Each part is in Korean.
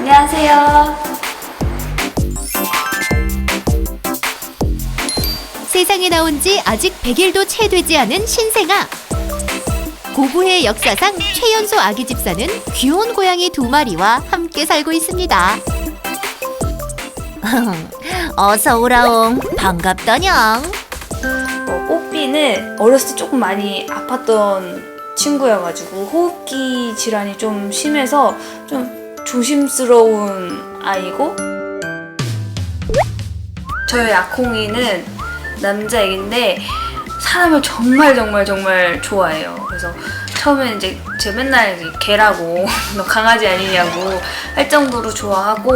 안녕하세요. 세상에 나온 지 아직 100일도 채 되지 않은 신생아. 고구의 역사상 최연소 아기 집사는 귀여운 고양이 2마리와 함께 살고 있습니다. 어서 오라옹. 반갑다냥. 뽀삐는 어렸을 때 조금 많이 아팠던 친구여가지고 호흡기 질환이 좀 심해서 좀 조심스러운 아이고, 저희 아콩이는 남자애기인데 사람을 정말 좋아해요. 그래서 처음에 이제 제가 맨날 개라고 너 강아지 아니냐고 할 정도로 좋아하고,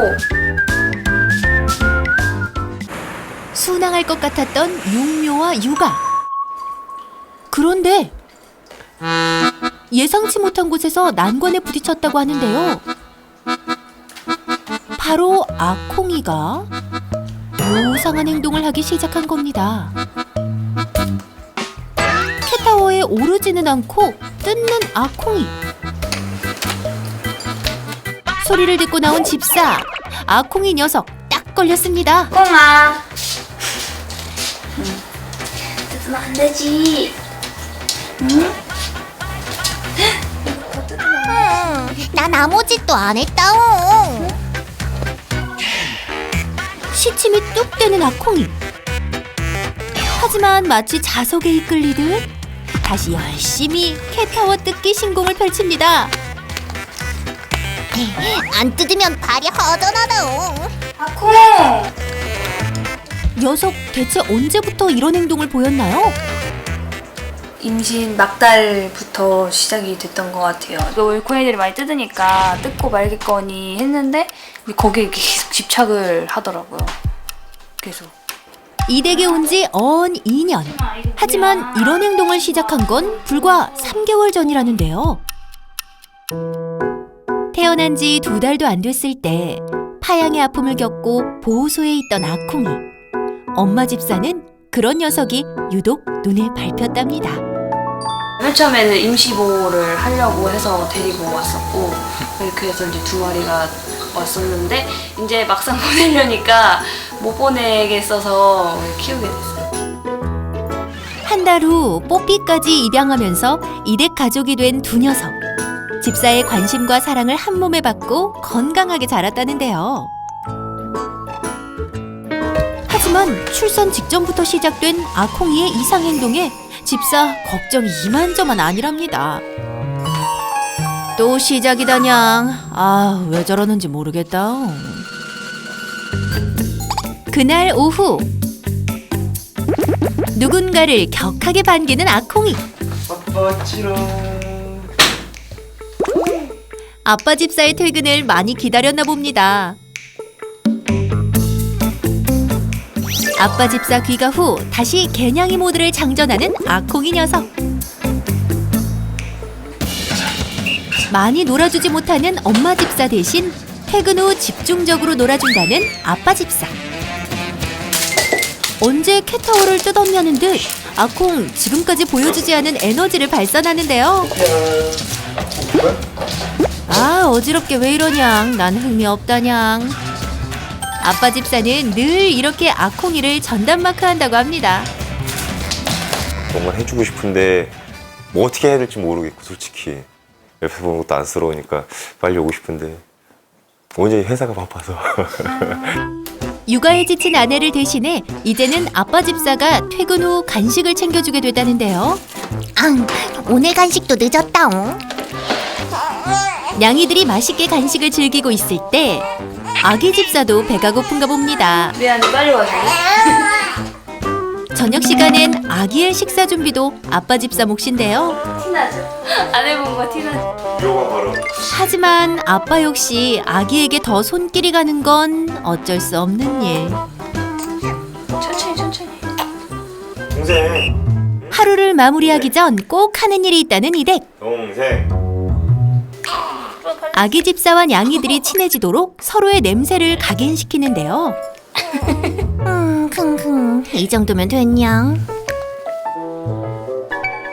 순항할 것 같았던 육묘와 육아. 그런데 예상치 못한 곳에서 난관에 부딪혔다고 하는데요. 바로 아콩이가 요상한 행동을 하기 시작한 겁니다. 캣타워에 오르지는 않고 뜯는 아콩이. 소리를 듣고 나온 집사. 아콩이 녀석 딱 걸렸습니다. 꽁아, 뜯으면 안 되지. 응? 난 아무 짓도 안 했다옹. 시침이 뚝 되는 아콩이. 하지만 마치 자석에 이끌리듯 다시 열심히 캣타워 뜯기 신공을 펼칩니다. 안 뜯으면 발이 허전하다옹. 아콩! 녀석 대체 언제부터 이런 행동을 보였나요? 임신 막달부터 시작이 됐던 것 같아요. 왜 고양이들이 많이 뜯으니까 뜯고 말겠거니 했는데 거기에 계속 집착을 하더라고요. 계속. 이 댁에 온 지 언 2년. 하지만 이런 행동을 시작한 건 불과 3개월 전이라는데요. 태어난 지 2달도 안 됐을 때 파양의 아픔을 겪고 보호소에 있던 아콩이. 엄마 집사는 그런 녀석이 유독 눈에 밟혔답니다. 맨 처음에는 임시보호를 하려고 해서 데리고 왔었고, 그래서 이제 2마리가 왔었는데 이제 막상 보내려니까 못 보내겠어서 키우게 됐어요. 한 달 후 뽀삐까지 입양하면서 이댁 가족이 된 2 녀석. 집사의 관심과 사랑을 한 몸에 받고 건강하게 자랐다는데요. 하지만 출산 직전부터 시작된 아콩이의 이상 행동에 집사 걱정이 이만저만 아니랍니다. 또 시작이다냥. 아, 왜 저러는지 모르겠다. 그날 오후 누군가를 격하게 반기는 아콩이. 아빠 찌롱. 아빠 집사의 퇴근을 많이 기다렸나 봅니다. 아빠 집사 귀가 후 다시 개냥이 모드를 장전하는 아콩이 녀석. 많이 놀아주지 못하는 엄마 집사 대신 퇴근 후 집중적으로 놀아준다는 아빠 집사. 언제 캣타워를 뜯었냐는 듯 아콩 지금까지 보여주지 않은 에너지를 발산하는데요. 아, 어지럽게 왜 이러냥. 난 흥미 없다냥. 아빠 집사는 늘 이렇게 아콩이를 전담마크 한다고 합니다. 정말 해주고 싶은데 뭐 어떻게 해야 될지 모르겠고, 솔직히 옆에 보는 것도 안쓰러우니까 빨리 오고 싶은데 언제 회사가 바빠서. 육아에 지친 아내를 대신해 이제는 아빠 집사가 퇴근 후 간식을 챙겨주게 됐다는데요. 오늘 간식도 늦었다옹. 냥이들이 맛있게 간식을 즐기고 있을 때 아기 집사도 배가 고픈가 봅니다. 미안해, 빨리 와줘. 저녁 시간엔 아기의 식사 준비도 아빠 집사 몫인데요. 티나죠? 안 해본 거 티나죠? 이거가 바로 하지만 아빠 역시 아기에게 더 손길이 가는 건 어쩔 수 없는 일. 천천히. 동생. 하루를 마무리하기 전 꼭 하는 일이 있다는 이댁. 동생. 아기 집사와 냥이들이 친해지도록 서로의 냄새를 각인시키는데요. 이 정도면 됐냐?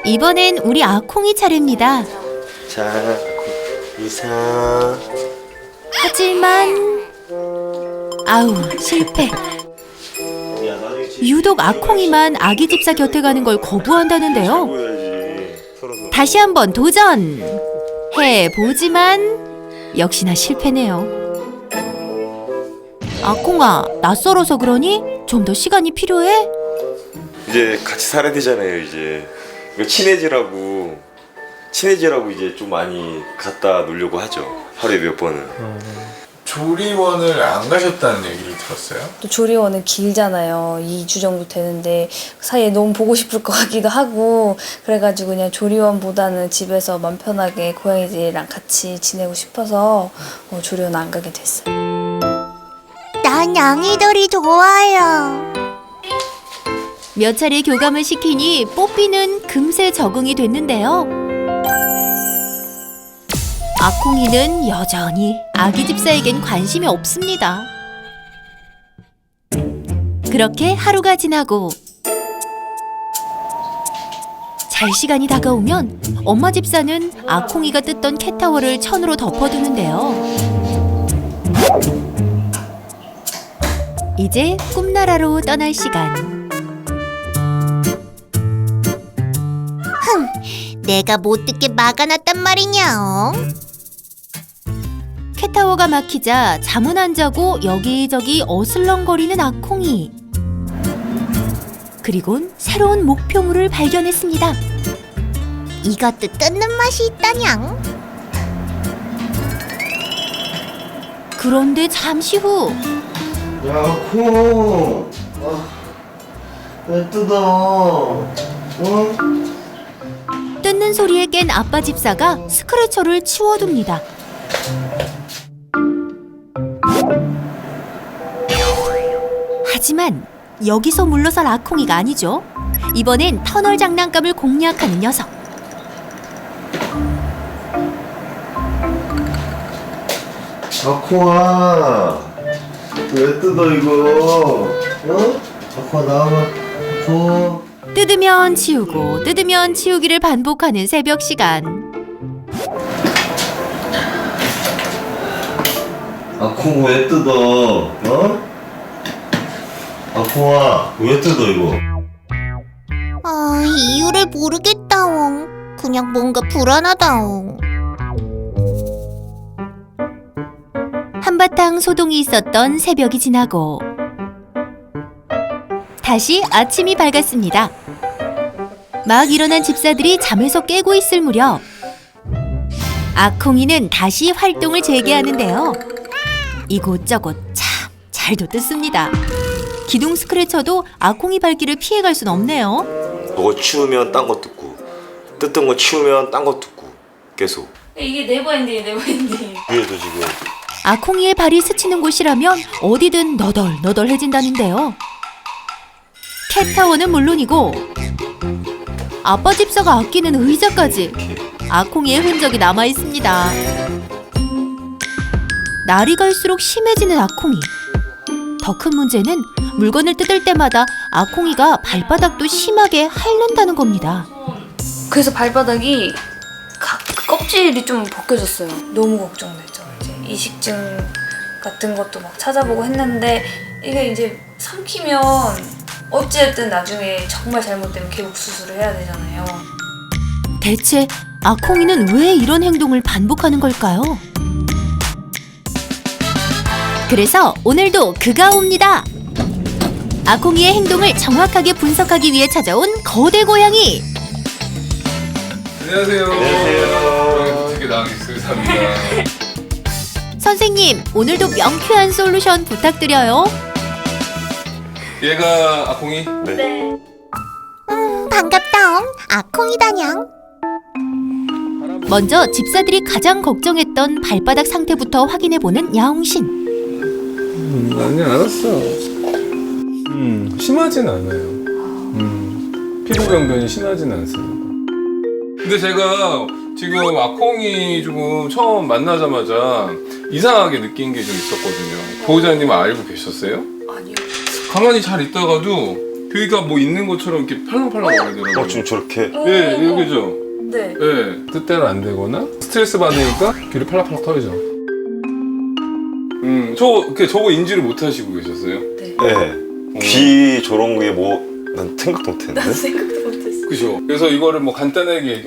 이번엔 우리 아콩이 차례입니다. 자, 이사. 하지만 아우 실패. 유독 아콩이만 아기 집사 곁에 가는 걸 거부한다는데요. 다시 한번 도전 해보지만 역시나 실패네요. 아콩아, 낯설어서 그러니? 좀 더 시간이 필요해? 이제 같이 살아야 되잖아요. 이제 이거 친해지라고 이제 좀 많이 갖다 놓으려고 하죠. 하루에 몇 번은. 조리원을 안 가셨다는 얘기를 들었어요. 또 조리원은 길잖아요. 2주 정도 되는데 그 사이에 너무 보고 싶을 것 같기도 하고 그래가지고 그냥 조리원보다는 집에서 맘 편하게 고양이들이랑 같이 지내고 싶어서 조리원 안 가게 됐어요. 난 양이들이 좋아요. 몇 차례 교감을 시키니 뽀삐는 금세 적응이 됐는데요. 아콩이는 여전히 아기 집사에겐 관심이 없습니다. 그렇게 하루가 지나고 잘 시간이 다가오면 엄마 집사는 아콩이가 뜯던 캣타워를 천으로 덮어두는데요. 이제 꿈나라로 떠날 시간. 내가 못 듣게 막아놨단 말이냐. 캣타워가 막히자 잠은 안 자고 여기저기 어슬렁거리는 아콩이. 그리곤 새로운 목표물을 발견했습니다. 이것도 뜯는 맛이 있다냥. 그런데 잠시 후 야, 콩! 왜 뜯어? 뜯는 소리에 깬 아빠 집사가 스크래쳐를 치워둡니다. 하지만 여기서 물러설 아콩이가 아니죠. 이번엔 터널 장난감을 공략하는 녀석. 아콩아! 왜 뜯어, 이거? 아콩아, 나와봐. 아콩. 뜯으면 치우고 뜯으면 치우기를 반복하는 새벽 시간. 아콩, 왜 뜯어? 아콩아, 왜 뜯어, 이거? 이유를 모르겠다옹. 그냥 뭔가 불안하다옹. 한바탕 소동이 있었던 새벽이 지나고 다시 아침이 밝았습니다. 막 일어난 집사들이 잠에서 깨고 있을 무렵 아콩이는 다시 활동을 재개하는데요. 이곳저곳 참 잘도 뜯습니다. 기둥 스크래쳐도 아콩이 발길을 피해갈 순 없네요. 저거 치우면 딴 거 뜯고 뜯던 거 치우면 딴 거 뜯고 계속. 이게 네버엔딩이에요, 네버엔딩. 위에도 지금 아콩이의 발이 스치는 곳이라면 어디든 너덜너덜해진다는데요. 캣타워는 물론이고 아빠 집사가 아끼는 의자까지 아콩이의 흔적이 남아있습니다. 날이 갈수록 심해지는 아콩이. 더 큰 문제는 물건을 뜯을 때마다 아콩이가 발바닥도 심하게 핥는다는 겁니다. 그래서 발바닥이 껍질이 좀 벗겨졌어요. 너무 걱정되죠. 이제 이식증 같은 것도 막 찾아보고 했는데 이게 이제 삼키면 어찌됐든 나중에 정말 잘못되면 개복 수술을 해야 되잖아요. 대체 아콩이는 왜 이런 행동을 반복하는 걸까요? 그래서 오늘도 그가 옵니다. 아콩이의 행동을 정확하게 분석하기 위해 찾아온 거대 고양이. 안녕하세요. 안녕하세요. 되게 나가겠어요. 감사합니다. 선생님, 오늘도 명쾌한 솔루션 부탁드려요. 얘가 아콩이? 네. 반갑다옹. 아콩이다냥. 먼저 집사들이 가장 걱정했던 발바닥 상태부터 확인해보는 야옹신. 아니 알았어. 심하진 않아요. 피부 병변이 심하진 않습니다. 근데 제가 지금 아콩이 조금 처음 만나자마자 이상하게 느낀 게 좀 있었거든요. 보호자님 알고 계셨어요? 아니요. 가만히 잘 있다가도 여기가 뭐 있는 것처럼 이렇게 팔랑팔랑 거리더라고요. 좀 저렇게 네, 여기죠. 네. 네, 뜻대로 안 되거나 스트레스 받으니까 귀를 팔락팔락 털죠. 저거 인지를 못 하시고 계셨어요? 네. 귀 저런 게 뭐 난 생각도 못 했는데. 생각도 못했어. 그죠? 그래서 이거를 뭐 간단하게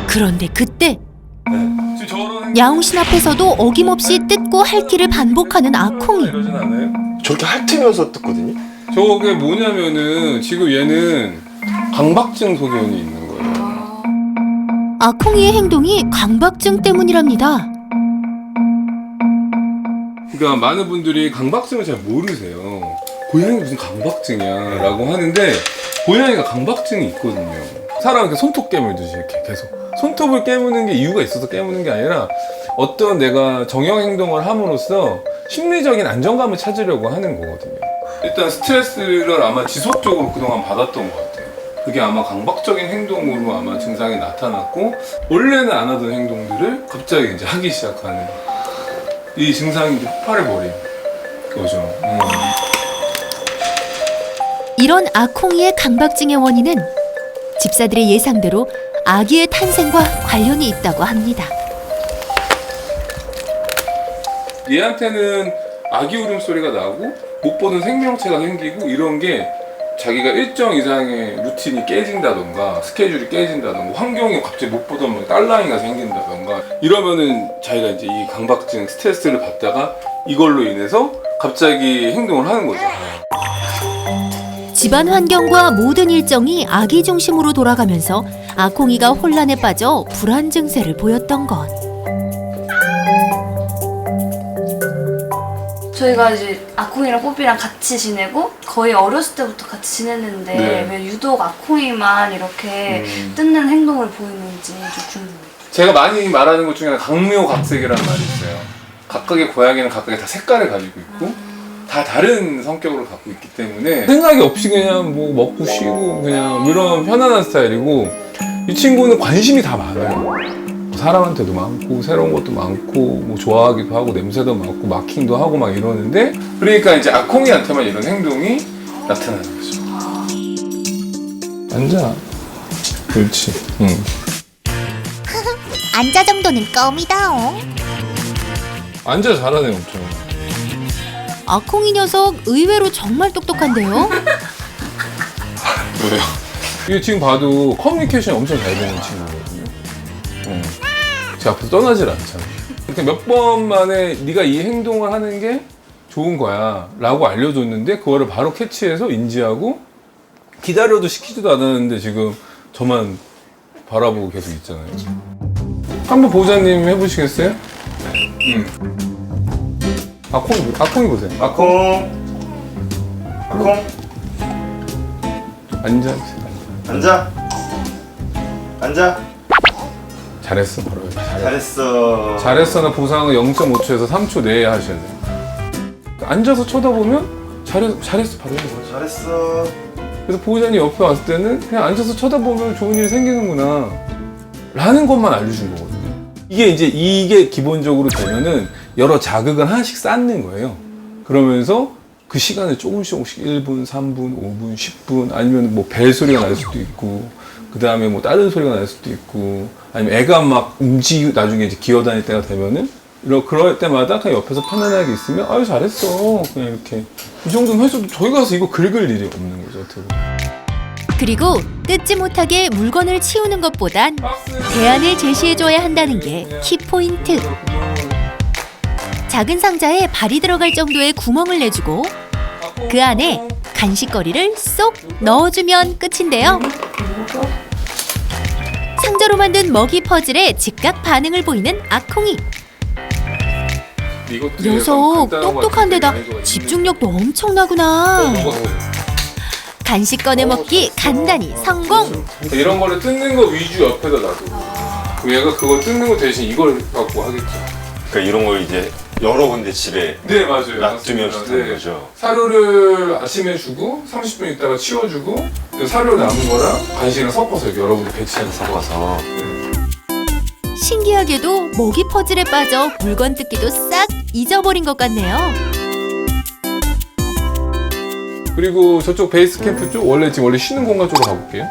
그런데 그때 지금 저런 야옹신 앞에서도 어김없이 뜯고 핥기를 반복하는 아콩이. 이러진 않아요? 저렇게 핥으면서 뜯거든요. 저게 뭐냐면은 지금 얘는 강박증 소견이 있는 거예요. 아콩이의 행동이 강박증 때문이랍니다. 그러니까 많은 분들이 강박증을 잘 모르세요. 고양이 무슨 강박증이야 라고 하는데 고양이가 강박증이 있거든요. 사람 이렇게 손톱 깨물듯이 이렇게 계속 손톱을 깨무는 게 이유가 있어서 깨무는 게 아니라 어떤 내가 정형 행동을 함으로써 심리적인 안정감을 찾으려고 하는 거거든요. 일단 스트레스를 아마 지속적으로 그동안 받았던 것 같아요. 그게 아마 강박적인 행동으로 아마 증상이 나타났고 원래는 안 하던 행동들을 갑자기 이제 하기 시작하는 이 증상이 이제 폭발해버린 거죠. 이런 아콩이의 강박증의 원인은 집사들의 예상대로 아기의 탄생과 관련이 있다고 합니다. 얘한테는 아기 울음소리가 나고 못 보는 생명체가 생기고 이런 게 자기가 일정 이상의 루틴이 깨진다던가 스케줄이 깨진다던가 환경이 갑자기 못 보던 뭐 딸랑이가 생긴다던가 이러면은 자기가 이제 이 강박증 스트레스를 받다가 이걸로 인해서 갑자기 행동을 하는 거죠. 집안 환경과 모든 일정이 아기 중심으로 돌아가면서 아콩이가 혼란에 빠져 불안 증세를 보였던 것. 저희가 이제 아콩이랑 뽀삐랑 같이 지내고 거의 어렸을 때부터 같이 지냈는데 네. 왜 유독 아콩이만 이렇게 뜯는 행동을 보이는지 좀 궁금해요. 제가 많이 말하는 것 중에 하나 강묘각색이라는 말이 있어요. 각각의 고양이는 각각의 다 색깔을 가지고 있고 다 다른 성격을 갖고 있기 때문에 생각이 없이 그냥 뭐 먹고 쉬고 그냥 이런 편안한 스타일이고 이 친구는 관심이 다 많아요. 사람한테도 많고 새로운 것도 많고 뭐 좋아하기도 하고 냄새도 맡고 마킹도 하고 막 이러는데 그러니까 이제 아콩이한테만 이런 행동이 나타나는 거죠. 앉아. 그렇지. 응. 앉아 정도는 껌이다옹. 앉아 잘하네 엄청. 아콩이 녀석 의외로 정말 똑똑한데요. 왜요? 이게 지금 봐도 커뮤니케이션이 엄청 잘 되는 친구거든요. 제 앞에서 떠나질 않잖아요. 이렇게 몇 번 만에 네가 이 행동을 하는 게 좋은 거야 라고 알려줬는데 그거를 바로 캐치해서 인지하고 기다려도 시키지도 않았는데 지금 저만 바라보고 계속 있잖아요. 한번 보호자님 해보시겠어요? 아콩이 보세요. 아콩. 아콩. 앉아. 앉아. 앉아. 잘했어 바로. 잘했어. 잘했어는 보상은 0.5초에서 3초 내에 하셔야 돼요. 앉아서 쳐다보면 잘했어 바로 해야 돼요. 잘했어. 그래서 보호자님 옆에 왔을 때는 그냥 앉아서 쳐다보면 좋은 일이 생기는구나 라는 것만 알려준 거거든요. 이게 기본적으로 되면은 여러 자극을 하나씩 쌓는 거예요. 그러면서 그 시간을 조금씩 1분, 3분, 5분, 10분 아니면 뭐 벨 소리가 날 수도 있고 그 다음에 뭐 다른 소리가 날 수도 있고 아니면 애가 막 나중에 이제 기어다닐 때가 되면은 그럴 때마다 그냥 옆에서 편안하게 있으면 아유 잘했어 그냥 이렇게 이 정도는 해줘도 저희 가서 이거 긁을 일이 없는 거죠 어떻게 보면. 그리고 뜯지 못하게 물건을 치우는 것보단 대안을 제시해줘야 한다는 게 키포인트. 작은 상자에 발이 들어갈 정도의 구멍을 내주고 그 안에 간식거리를 쏙 넣어주면 끝인데요. 상자로 만든 먹이 퍼즐에 즉각 반응을 보이는 아콩이. 녀석 똑똑한 데다 집중력도 엄청나구나. 간식 꺼내 먹기 간단히 성공. 이런 거를 뜯는 거 위주 옆에다 놔두고 얘가 그거 뜯는 거 대신 이걸 갖고 하겠죠. 그러니까 이런 걸 이제 여러 군데 집에 네 맞아요. 놔두면 맞습니다. 좋다는 거죠. 사료를 아침에 주고 30분 있다가 치워주고 사료 남은 거랑 간식이랑 섞어서 이렇게 여러분들 배치해서 섞어서. 신기하게도 먹이 퍼즐에 빠져 물건 뜯기도 싹 잊어버린 것 같네요. 그리고 저쪽 베이스 캠프 쪽 원래 쉬는 공간 쪽으로 가볼게요.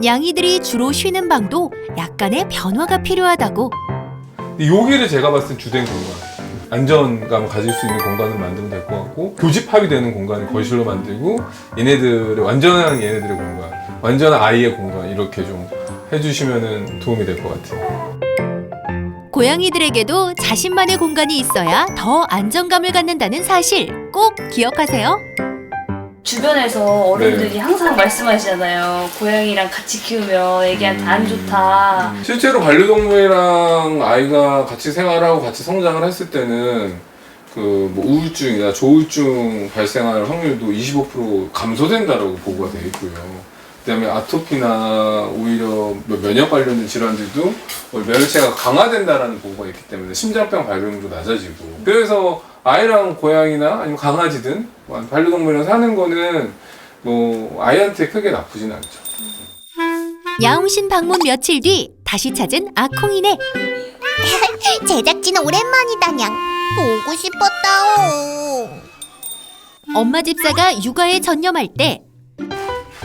양이들이 주로 쉬는 방도 약간의 변화가 필요하다고. 여기를 제가 봤을 땐 주된 공간. 안전감을 가질 수 있는 공간을 만들면 될 것 같고, 교집합이 되는 공간을 거실로 만들고, 얘네들의 완전한 얘네들의 공간, 완전한 아이의 공간 이렇게 좀 해주시면 도움이 될 것 같아요. 고양이들에게도 자신만의 공간이 있어야 더 안정감을 갖는다는 사실 꼭 기억하세요. 주변에서 어른들이 항상 말씀하시잖아요. 고양이랑 같이 키우면 애기한테 안 좋다. 실제로 반려동물이랑 아이가 같이 생활하고 같이 성장을 했을 때는 그 뭐 우울증이나 조울증 발생할 확률도 25% 감소된다라고 보고가 되어 있고요. 그다음에 아토피나 오히려 면역 관련된 질환들도 면역체가 강화된다라는 보고가 있기 때문에 심장병 발병도 낮아지고. 그래서 아이랑 고양이나 아니면 강아지든 반려동물이랑 사는 거는 뭐 아이한테 크게 나쁘진 않죠. 야옹신 방문 며칠 뒤 다시 찾은 아콩이네. 제작진 오랜만이다냥. 보고 싶었다옹. 엄마 집사가 육아에 전념할 때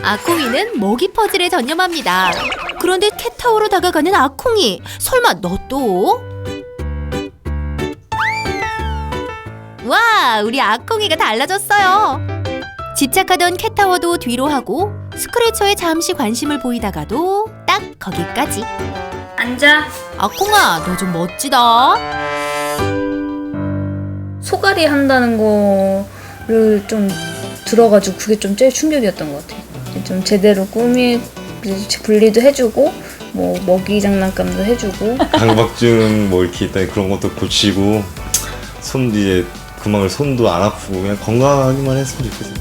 아콩이는 먹이 퍼즐에 전념합니다. 그런데 캣타워로 다가가는 아콩이, 설마 너 또? 와, 우리 아콩이가 달라졌어요. 집착하던 캣타워도 뒤로 하고 스크래쳐에 잠시 관심을 보이다가도 딱 거기까지. 앉아. 아콩아, 너 좀 멋지다. 소갈이 한다는 거를 좀 들어가지고 그게 좀 제일 충격이었던 것 같아요. 좀 제대로 분리도 해주고 뭐 먹이 장난감도 해주고 강박증 뭐 이렇게 있다 그런 것도 고치고 손 이제 그만 손도 안 아프고 그냥 건강하기만 했으면 좋겠어요.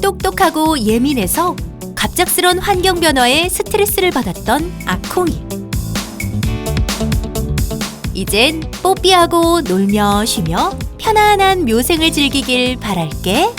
똑똑하고 예민해서 갑작스런 환경 변화에 스트레스를 받았던 아콩이. 이젠 뽀삐하고 놀며 쉬며 편안한 묘생을 즐기길 바랄게.